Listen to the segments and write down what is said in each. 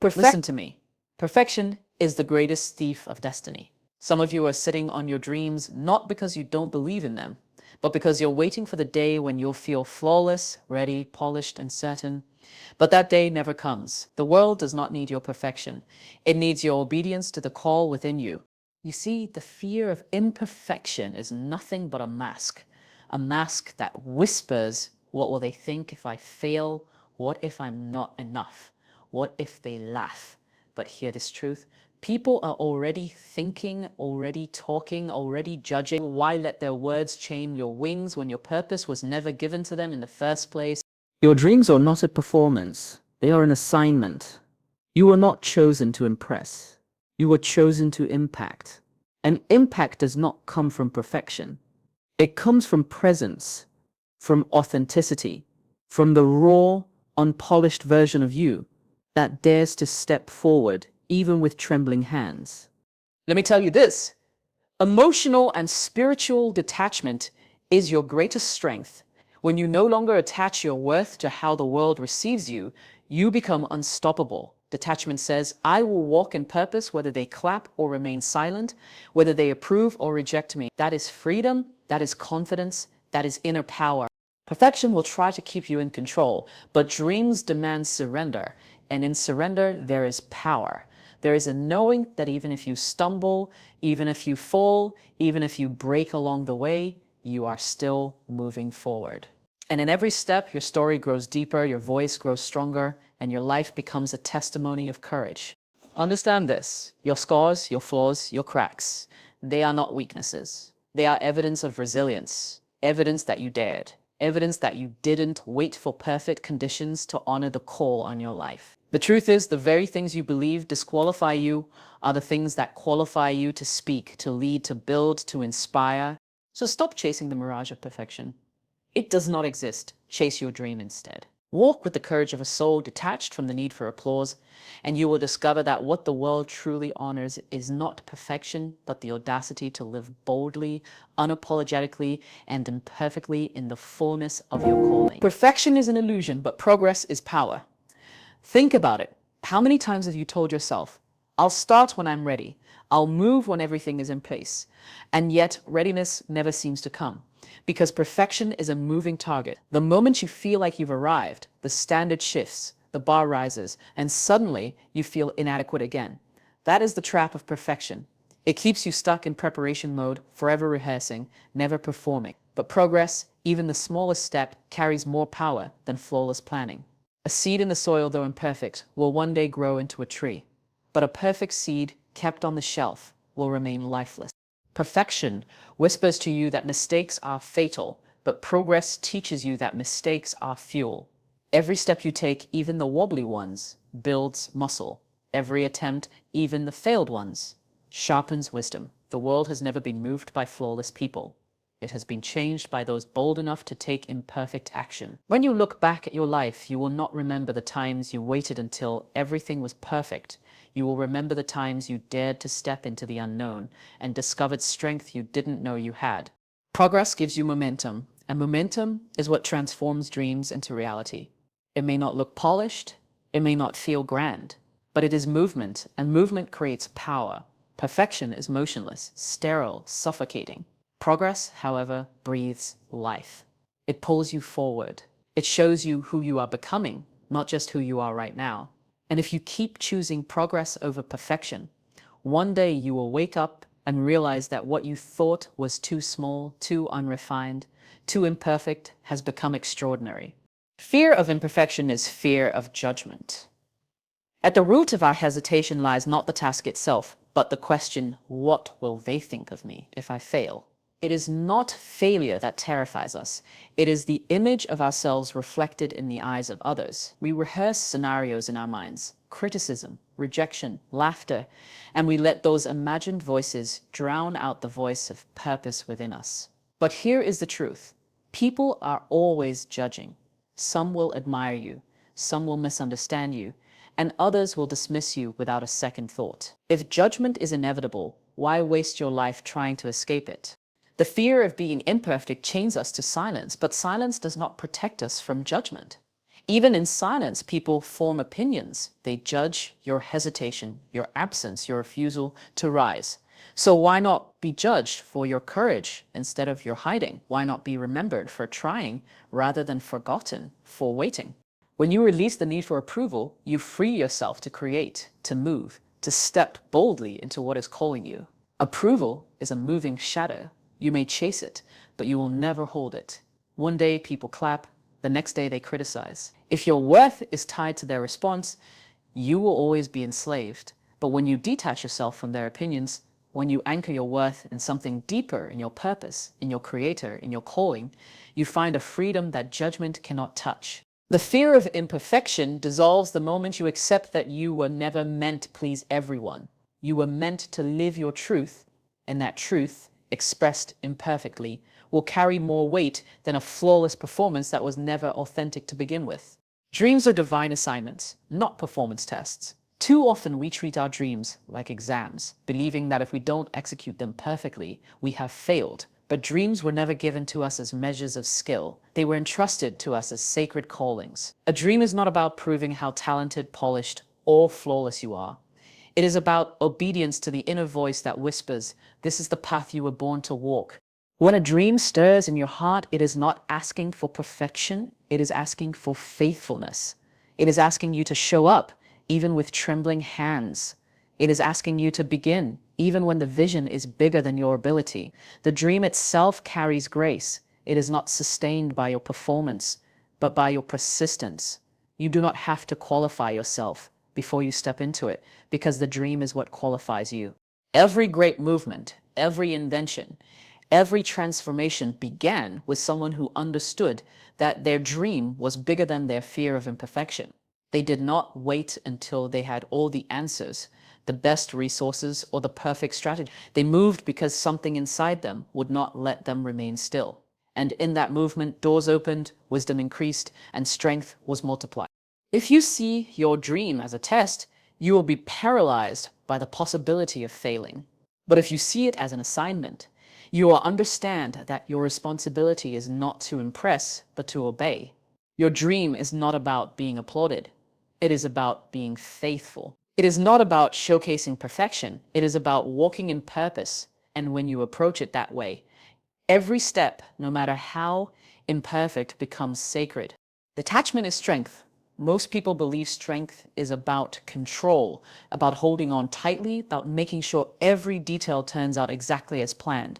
Listen to me. Perfection is the greatest thief of destiny. Some of you are sitting on your dreams not because you don't believe in them, but because you're waiting for the day when you'll feel flawless, ready, polished, and certain. But that day never comes. The world does not need your perfection. It needs your obedience to the call within you. You see, the fear of imperfection is nothing but a mask that whispers, what will they think if I fail? What if I'm not enough? What if they laugh? But hear this truth. People are already thinking, already talking, already judging. Why let their words chain your wings when your purpose was never given to them in the first place? Your dreams are not a performance. They are an assignment. You were not chosen to impress. You were chosen to impact. And impact does not come from perfection. It comes from presence, from authenticity, from the raw, unpolished version of you that dares to step forward even with trembling hands. Let me tell you this. Emotional and spiritual detachment is your greatest strength. When you no longer attach your worth to how the world receives you, you become unstoppable. Detachment says, I will walk in purpose whether they clap or remain silent, whether they approve or reject me. That is freedom, that is confidence, that is inner power. Perfection will try to keep you in control, but dreams demand surrender, and in surrender there is power. There is a knowing that even if you stumble, even if you fall, even if you break along the way, you are still moving forward. And in every step, your story grows deeper, your voice grows stronger, and your life becomes a testimony of courage. Understand this. Your scars, your flaws, your cracks, they are not weaknesses. They are evidence of resilience, evidence that you dared, evidence that you didn't wait for perfect conditions to honor the call on your life. The truth is, the very things you believe disqualify you are the things that qualify you to speak, to lead, to build, to inspire. So stop chasing the mirage of perfection. It does not exist. Chase your dream instead. Walk with the courage of a soul detached from the need for applause, and you will discover that what the world truly honors is not perfection, but the audacity to live boldly, unapologetically, and imperfectly in the fullness of your calling. Perfection is an illusion, but progress is power. Think about it. How many times have you told yourself, I'll start when I'm ready. I'll move when everything is in place. And yet readiness never seems to come. Because perfection is a moving target. The moment you feel like you've arrived, the standard shifts, the bar rises, and suddenly you feel inadequate again. That is the trap of perfection. It keeps you stuck in preparation mode, forever rehearsing, never performing. But progress, even the smallest step, carries more power than flawless planning. A seed in the soil, though imperfect, will one day grow into a tree. But a perfect seed kept on the shelf will remain lifeless. Perfection whispers to you that mistakes are fatal, but progress teaches you that mistakes are fuel. Every step you take, even the wobbly ones, builds muscle. Every attempt, even the failed ones, sharpens wisdom. The world has never been moved by flawless people. It has been changed by those bold enough to take imperfect action. When you look back at your life, you will not remember the times you waited until everything was perfect. You will remember the times you dared to step into the unknown and discovered strength you didn't know you had. Progress gives you momentum, and momentum is what transforms dreams into reality. It may not look polished, it may not feel grand, but it is movement, and movement creates power. Perfection is motionless, sterile, suffocating. Progress, however, breathes life. It pulls you forward. It shows you who you are becoming, not just who you are right now. And if you keep choosing progress over perfection, one day you will wake up and realize that what you thought was too small, too unrefined, too imperfect has become extraordinary. Fear of imperfection is fear of judgment. At the root of our hesitation lies not the task itself, but the question, what will they think of me if I fail? It is not failure that terrifies us. It is the image of ourselves reflected in the eyes of others. We rehearse scenarios in our minds, criticism, rejection, laughter, and we let those imagined voices drown out the voice of purpose within us. But here is the truth. People are always judging. Some will admire you, some will misunderstand you, and others will dismiss you without a second thought. If judgment is inevitable, why waste your life trying to escape it? The fear of being imperfect chains us to silence, but silence does not protect us from judgment. Even in silence, people form opinions. They judge your hesitation, your absence, your refusal to rise. So why not be judged for your courage instead of your hiding? Why not be remembered for trying rather than forgotten for waiting? When you release the need for approval, you free yourself to create, to move, to step boldly into what is calling you. Approval is a moving shadow. You may chase it, but you will never hold it. One day people clap, the next day they criticize. If your worth is tied to their response, you will always be enslaved. But when you detach yourself from their opinions, when you anchor your worth in something deeper, in your purpose, in your creator, in your calling, you find a freedom that judgment cannot touch. The fear of imperfection dissolves the moment you accept that you were never meant to please everyone. You were meant to live your truth, and that truth, expressed imperfectly, will carry more weight than a flawless performance that was never authentic to begin with. Dreams are divine assignments, not performance tests. Too often we treat our dreams like exams, believing that if we don't execute them perfectly, we have failed. But dreams were never given to us as measures of skill. They were entrusted to us as sacred callings. A dream is not about proving how talented, polished, or flawless you are. It is about obedience to the inner voice that whispers, "This is the path you were born to walk." When a dream stirs in your heart, it is not asking for perfection, it is asking for faithfulness. It is asking you to show up, even with trembling hands. It is asking you to begin, even when the vision is bigger than your ability. The dream itself carries grace. It is not sustained by your performance, but by your persistence. You do not have to qualify yourself before you step into it, because the dream is what qualifies you. Every great movement, every invention, every transformation began with someone who understood that their dream was bigger than their fear of imperfection. They did not wait until they had all the answers, the best resources, or the perfect strategy. They moved because something inside them would not let them remain still. And in that movement, doors opened, wisdom increased, and strength was multiplied. If you see your dream as a test, you will be paralyzed by the possibility of failing. But if you see it as an assignment, you will understand that your responsibility is not to impress, but to obey. Your dream is not about being applauded. It is about being faithful. It is not about showcasing perfection. It is about walking in purpose. And when you approach it that way, every step, no matter how imperfect, becomes sacred. Detachment is strength. Most people believe strength is about control, about holding on tightly, about making sure every detail turns out exactly as planned.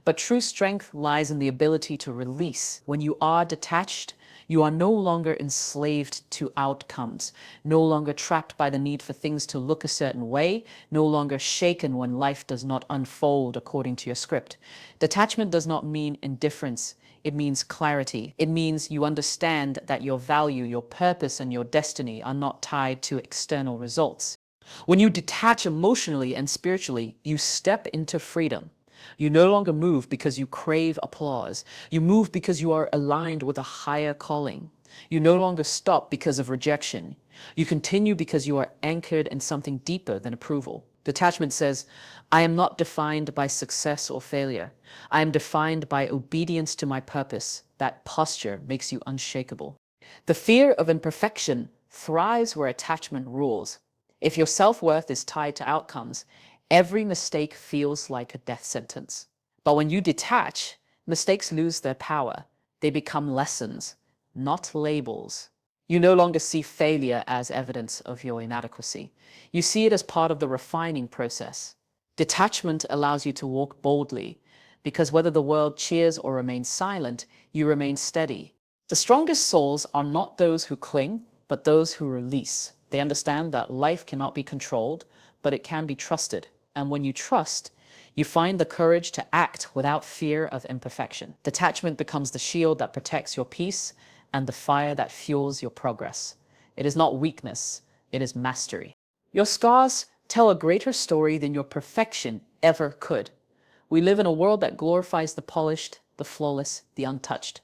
But true strength lies in the ability to release. When you are detached, you are no longer enslaved to outcomes, no longer trapped by the need for things to look a certain way, no longer shaken when life does not unfold according to your script. Detachment does not mean indifference. It means clarity. It means you understand that your value, your purpose, and your destiny are not tied to external results. When you detach emotionally and spiritually, you step into freedom. You no longer move because you crave applause. You move because you are aligned with a higher calling. You no longer stop because of rejection. You continue because you are anchored in something deeper than approval. Detachment says, I am not defined by success or failure. I am defined by obedience to my purpose. That posture makes you unshakable. The fear of imperfection thrives where attachment rules. If your self-worth is tied to outcomes, every mistake feels like a death sentence. But when you detach, mistakes lose their power. They become lessons, not labels. You no longer see failure as evidence of your inadequacy. You see it as part of the refining process. Detachment allows you to walk boldly, because whether the world cheers or remains silent, you remain steady. The strongest souls are not those who cling, but those who release. They understand that life cannot be controlled, but it can be trusted. And when you trust, you find the courage to act without fear of imperfection. Detachment becomes the shield that protects your peace and the fire that fuels your progress. It is not weakness, it is mastery. Your scars tell a greater story than your perfection ever could. We live in a world that glorifies the polished, the flawless, the untouched.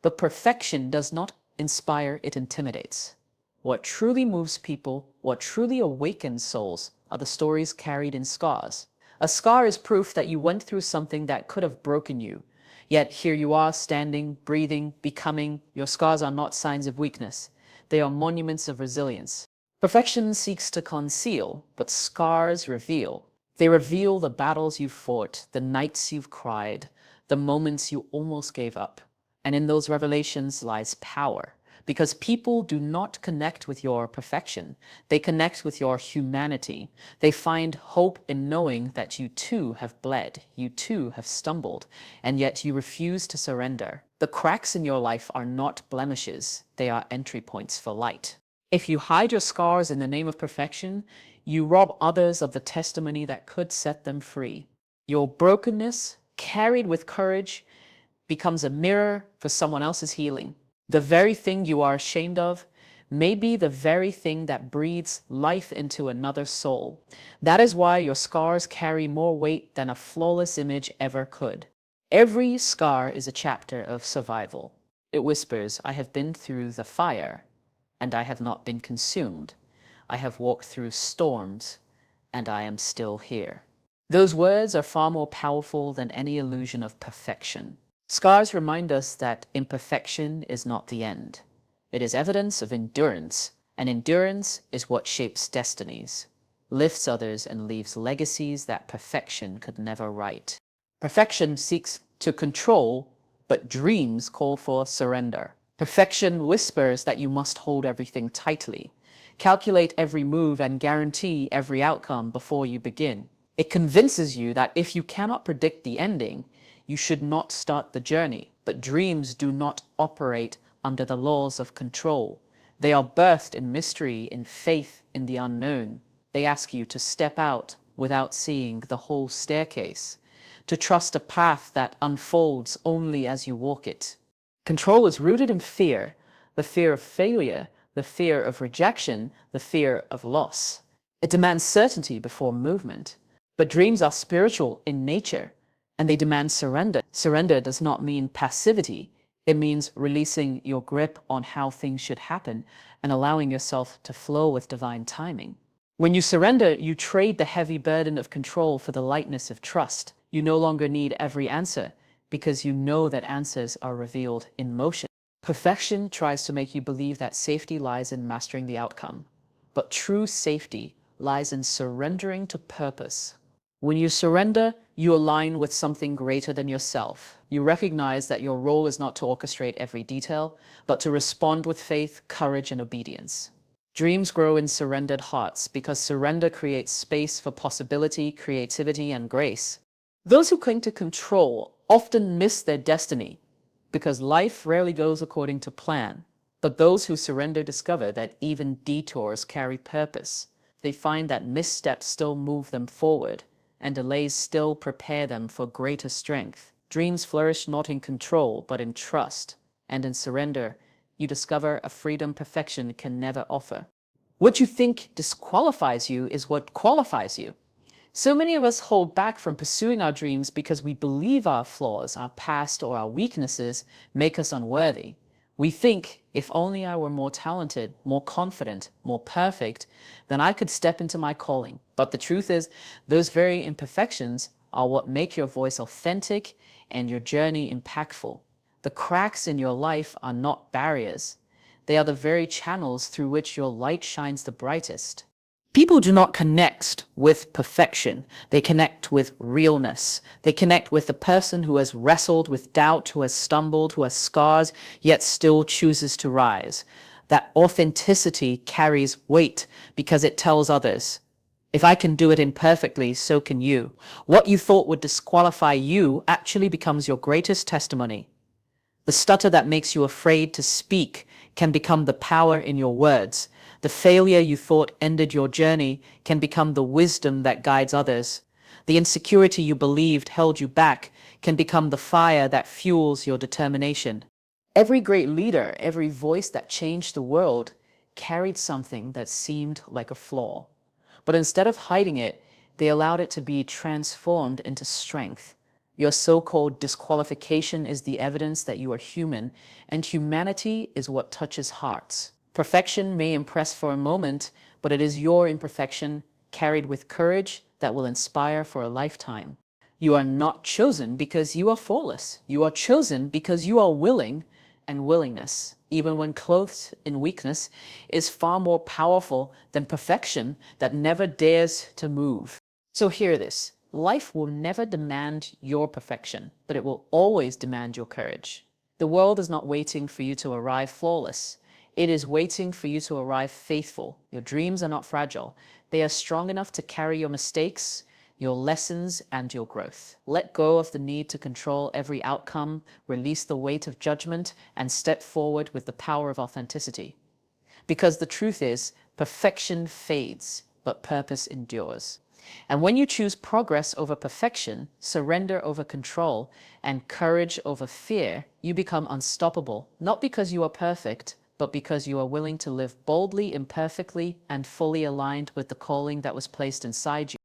But perfection does not inspire, it intimidates. What truly moves people, what truly awakens souls, are the stories carried in scars. A scar is proof that you went through something that could have broken you. Yet here you are, standing, breathing, becoming. Your scars are not signs of weakness. They are monuments of resilience. Perfection seeks to conceal, but scars reveal. They reveal the battles you fought, the nights you've cried, the moments you almost gave up. And in those revelations lies power. Because people do not connect with your perfection. They connect with your humanity. They find hope in knowing that you too have bled, you too have stumbled, and yet you refuse to surrender. The cracks in your life are not blemishes, they are entry points for light. If you hide your scars in the name of perfection, you rob others of the testimony that could set them free. Your brokenness, carried with courage, becomes a mirror for someone else's healing. The very thing you are ashamed of may be the very thing that breathes life into another soul. That is why your scars carry more weight than a flawless image ever could. Every scar is a chapter of survival. It whispers, I have been through the fire, and I have not been consumed. I have walked through storms, and I am still here. Those words are far more powerful than any illusion of perfection. Scars remind us that imperfection is not the end. It is evidence of endurance, and endurance is what shapes destinies, lifts others, and leaves legacies that perfection could never write. Perfection seeks to control, but dreams call for surrender. Perfection whispers that you must hold everything tightly, calculate every move, and guarantee every outcome before you begin. It convinces you that if you cannot predict the ending, you should not start the journey. But dreams do not operate under the laws of control. They are birthed in mystery, in faith in the unknown. They ask you to step out without seeing the whole staircase, to trust a path that unfolds only as you walk it. Control is rooted in fear, the fear of failure, the fear of rejection, the fear of loss. It demands certainty before movement. But dreams are spiritual in nature, and they demand surrender. Surrender does not mean passivity. It means releasing your grip on how things should happen and allowing yourself to flow with divine timing. When you surrender, you trade the heavy burden of control for the lightness of trust. You no longer need every answer because you know that answers are revealed in motion. Perfection tries to make you believe that safety lies in mastering the outcome, but true safety lies in surrendering to purpose. When you surrender, you align with something greater than yourself. You recognize that your role is not to orchestrate every detail, but to respond with faith, courage, and obedience. Dreams grow in surrendered hearts because surrender creates space for possibility, creativity, and grace. Those who cling to control often miss their destiny because life rarely goes according to plan. But those who surrender discover that even detours carry purpose. They find that missteps still move them forward, and delays still prepare them for greater strength. Dreams flourish not in control, but in trust. And in surrender, you discover a freedom perfection can never offer. What you think disqualifies you is what qualifies you. So many of us hold back from pursuing our dreams because we believe our flaws, our past, or our weaknesses make us unworthy. We think, if only I were more talented, more confident, more perfect, then I could step into my calling. But the truth is, those very imperfections are what make your voice authentic and your journey impactful. The cracks in your life are not barriers. They are the very channels through which your light shines the brightest. People do not connect with perfection. They connect with realness. They connect with the person who has wrestled with doubt, who has stumbled, who has scars, yet still chooses to rise. That authenticity carries weight because it tells others, if I can do it imperfectly, so can you. What you thought would disqualify you actually becomes your greatest testimony. The stutter that makes you afraid to speak can become the power in your words. The failure you thought ended your journey can become the wisdom that guides others. The insecurity you believed held you back can become the fire that fuels your determination. Every great leader, every voice that changed the world, carried something that seemed like a flaw. But instead of hiding it, they allowed it to be transformed into strength. Your so-called disqualification is the evidence that you are human, and humanity is what touches hearts. Perfection may impress for a moment, but it is your imperfection, carried with courage, that will inspire for a lifetime. You are not chosen because you are flawless. You are chosen because you are willing, and willingness, even when clothed in weakness, is far more powerful than perfection that never dares to move. So hear this. Life will never demand your perfection, but it will always demand your courage. The world is not waiting for you to arrive flawless. It is waiting for you to arrive faithful. Your dreams are not fragile. They are strong enough to carry your mistakes, your lessons, and your growth. Let go of the need to control every outcome, release the weight of judgment, and step forward with the power of authenticity. Because the truth is, perfection fades, but purpose endures. And when you choose progress over perfection, surrender over control, and courage over fear, you become unstoppable, not because you are perfect, but because you are willing to live boldly, imperfectly, and fully aligned with the calling that was placed inside you.